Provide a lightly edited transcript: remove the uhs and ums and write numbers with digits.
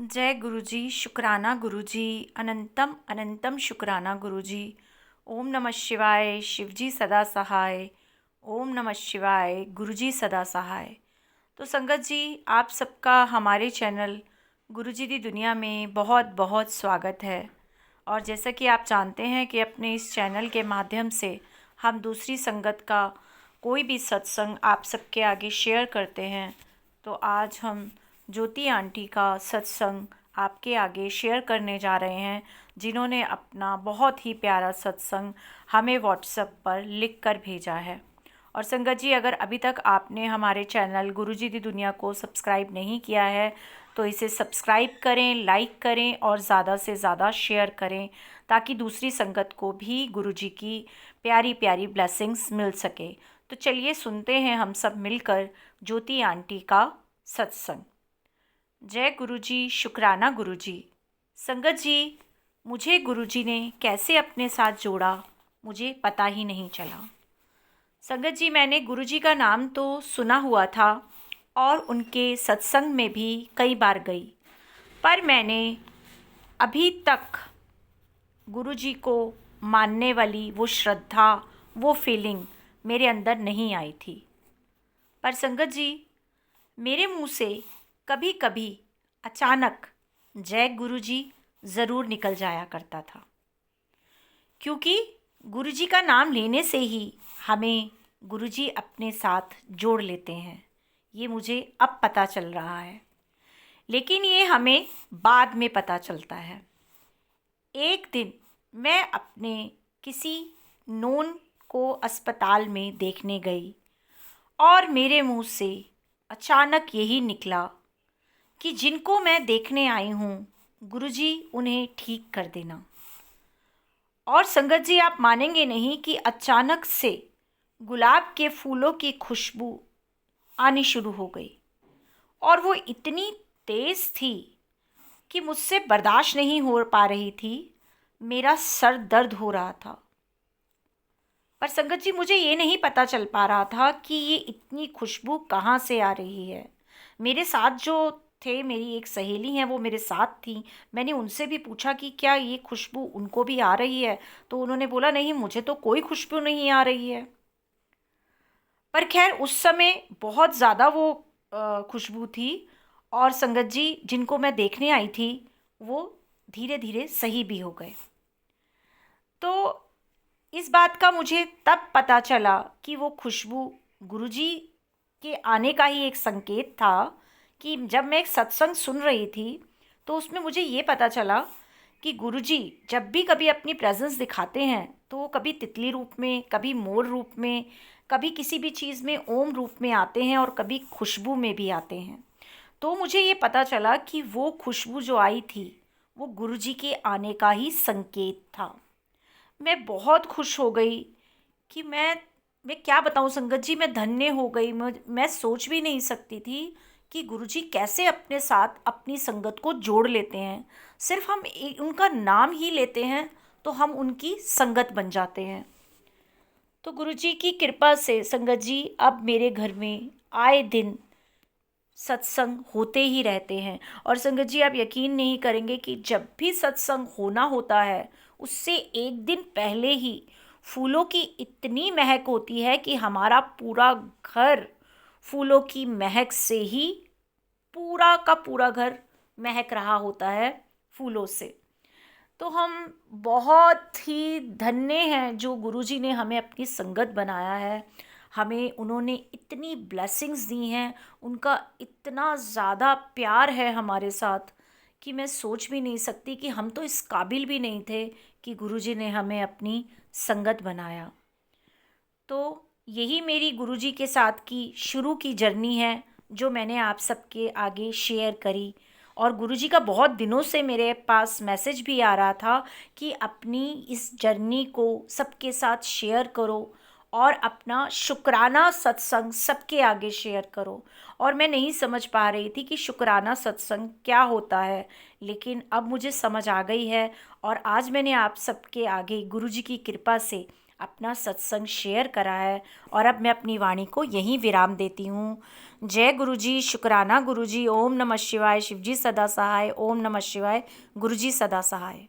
जय गुरुजी, शुक्राना गुरुजी, अनंतम अनंतम शुक्राना गुरुजी। ओम नमः शिवाय, शिवजी सदा सहाय। ओम नमः शिवाय, गुरुजी सदा सहाय। तो संगत जी, आप सबका हमारे चैनल गुरुजी दी दुनिया में बहुत बहुत स्वागत है। और जैसा कि आप जानते हैं कि अपने इस चैनल के माध्यम से हम दूसरी संगत का कोई भी सत्संग आप सबके आगे शेयर करते हैं। तो आज हम ज्योति आंटी का सत्संग आपके आगे शेयर करने जा रहे हैं, जिन्होंने अपना बहुत ही प्यारा सत्संग हमें व्हाट्सएप पर लिख कर भेजा है। और संगत जी, अगर अभी तक आपने हमारे चैनल गुरुजी दी दुनिया को सब्सक्राइब नहीं किया है तो इसे सब्सक्राइब करें, लाइक करें और ज़्यादा से ज़्यादा शेयर करें, ताकि दूसरी संगत को भी गुरुजी की प्यारी प्यारी ब्लेसिंग्स मिल सके। तो चलिए सुनते हैं हम सब मिलकर ज्योति आंटी का सत्संग। जय गुरुजी, शुक्राना गुरुजी। संगत जी, मुझे गुरुजी ने कैसे अपने साथ जोड़ा, मुझे पता ही नहीं चला। संगत जी, मैंने गुरुजी का नाम तो सुना हुआ था और उनके सत्संग में भी कई बार गई, पर मैंने अभी तक गुरुजी को मानने वाली वो श्रद्धा, वो फीलिंग मेरे अंदर नहीं आई थी। पर संगत जी, मेरे मुंह से कभी कभी अचानक जय गुरुजी ज़रूर निकल जाया करता था, क्योंकि गुरुजी का नाम लेने से ही हमें गुरुजी अपने साथ जोड़ लेते हैं। ये मुझे अब पता चल रहा है, लेकिन ये हमें बाद में पता चलता है। एक दिन मैं अपने किसी नोन को अस्पताल में देखने गई और मेरे मुंह से अचानक यही निकला कि जिनको मैं देखने आई हूँ, गुरुजी उन्हें ठीक कर देना। और संगत जी, आप मानेंगे नहीं कि अचानक से गुलाब के फूलों की खुशबू आनी शुरू हो गई, और वो इतनी तेज़ थी कि मुझसे बर्दाश्त नहीं हो पा रही थी। मेरा सर दर्द हो रहा था। पर संगत जी, मुझे ये नहीं पता चल पा रहा था कि ये इतनी खुशबू कहाँ से आ रही है। मेरे साथ जो थे, मेरी एक सहेली हैं, वो मेरे साथ थी। मैंने उनसे भी पूछा कि क्या ये खुशबू उनको भी आ रही है, तो उन्होंने बोला नहीं, मुझे तो कोई खुशबू नहीं आ रही है। पर खैर, उस समय बहुत ज़्यादा वो खुशबू थी। और संगत जी, जिनको मैं देखने आई थी वो धीरे धीरे सही भी हो गए। तो इस बात का मुझे तब पता चला कि वो खुशबू गुरुजी के आने का ही एक संकेत था। कि जब मैं एक सत्संग सुन रही थी तो उसमें मुझे ये पता चला कि गुरुजी जब भी कभी अपनी प्रेजेंस दिखाते हैं तो वो कभी तितली रूप में, कभी मोर रूप में, कभी किसी भी चीज़ में ओम रूप में आते हैं और कभी खुशबू में भी आते हैं। तो मुझे ये पता चला कि वो खुशबू जो आई थी वो गुरुजी के आने का ही संकेत था। मैं बहुत खुश हो गई कि मैं क्या बताऊं संगत जी, मैं धन्य हो गई। मैं सोच भी नहीं सकती थी कि गुरुजी कैसे अपने साथ अपनी संगत को जोड़ लेते हैं। सिर्फ हम उनका नाम ही लेते हैं तो हम उनकी संगत बन जाते हैं। तो गुरुजी की कृपा से संगत जी, अब मेरे घर में आए दिन सत्संग होते ही रहते हैं। और संगत जी, आप यकीन नहीं करेंगे कि जब भी सत्संग होना होता है उससे एक दिन पहले ही फूलों की इतनी महक होती है कि हमारा पूरा घर फूलों की महक से ही, पूरा का पूरा घर महक रहा होता है फूलों से। तो हम बहुत ही धन्य हैं जो गुरुजी ने हमें अपनी संगत बनाया है। हमें उन्होंने इतनी ब्लेसिंग्स दी हैं, उनका इतना ज़्यादा प्यार है हमारे साथ कि मैं सोच भी नहीं सकती कि हम तो इस काबिल भी नहीं थे कि गुरुजी ने हमें अपनी संगत बनाया। तो यही मेरी गुरुजी के साथ की शुरू की जर्नी है जो मैंने आप सबके आगे शेयर करी। और गुरुजी का बहुत दिनों से मेरे पास मैसेज भी आ रहा था कि अपनी इस जर्नी को सबके साथ शेयर करो और अपना शुक्राना सत्संग सबके आगे शेयर करो। और मैं नहीं समझ पा रही थी कि शुक्राना सत्संग क्या होता है, लेकिन अब मुझे समझ आ गई है। और आज मैंने आप सबके आगे गुरुजी की कृपा से अपना सत्संग शेयर करा है। और अब मैं अपनी वाणी को यहीं विराम देती हूँ। जय गुरु जी, शुक्राना गुरु जी। ओम नमः शिवाय। शिव जी सदा सहाय। ओम नमः शिवाय। गुरु जी सदा सहाय।